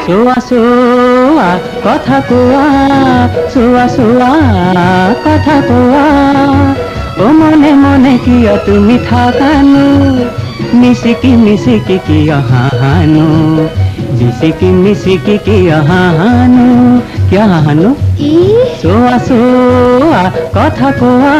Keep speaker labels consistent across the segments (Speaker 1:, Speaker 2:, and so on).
Speaker 1: সোয়া সোয়া কথা কোয়া, সোয়া সোয়া কথা কোয়া, ও মনে মনে কিয় তুমি থাকানো, মিশিকি মিশিকি কিয় হাহানো, মিশিকি মিশিকি কিয় হাহানো, কিয় হাহানো? সোয়া সোয়া কথা কোয়া।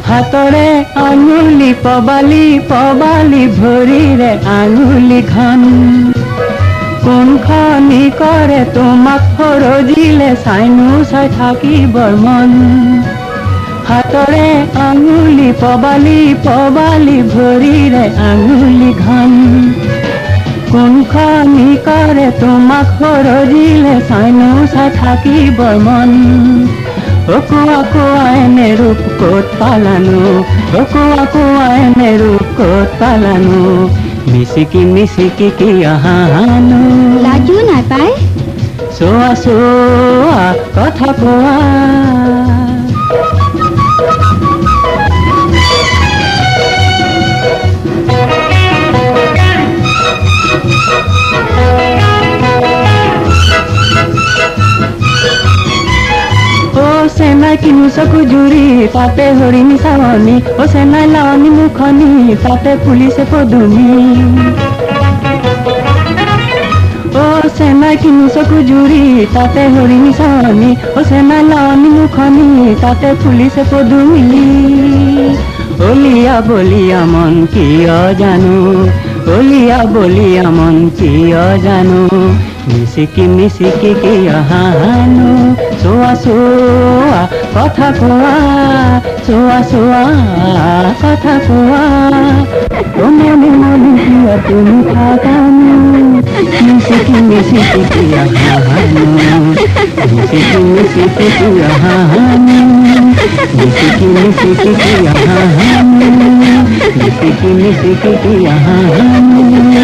Speaker 1: হাতরে আঙুলি পবালি পবালি, ভৰিৰে আঙুলি ঘন, কোনখনি কৰে তোমাক সৰজিলে চাইনো চাই থাকিবৰ মন। হাতৰে আঙুলি পবালি পবালি, ভৰিৰে আঙুলি ঘন, কোনখনি কৰে তোমাক সৰজিলে চাইনো চাই থাকিবৰ মন। কোৱা কোৱা এনে ৰূপ ক'ত পালানো, কোৱা কোৱা এনে ৰূপ ক'ত পালানো, মিশিকি মিশিকি কিয় হাহানো,
Speaker 2: লাজো নাপায়?
Speaker 1: সোৱা সোৱা কথা কোৱা। চেনাই কিনো চকু জুৰি তাতে হৰিণী চাৱনী, ও চেনাই লাৱনী মুখনি তাতে পুলিচে পদুমী। ও চেনাই কিনো চকু জুৰি তাতে হৰিণী চাৱনী, ও চেনাই লাৱনী মুখনি তাতে পুলিচে পদুমী। অলিয়া বলিয়া মন কিয় জানো, অলিয়া বলিয়া মন কিয় জানো, মিশিকি মিশিকি কিয় হাহানো, সোৱা সোৱা কথা কোৱা, সোৱা সোৱা কথা কোৱা, ও মনে মনে কিয় তুমি থাকানো, মিশিকি মিশিকি কিয় হাহানো, মিশিকি মিশিকি কিয় হাহানো, মিশিকি মিশিকি কিয় হাহানো, মিশিকি মিশিকি কিয় হাহানো।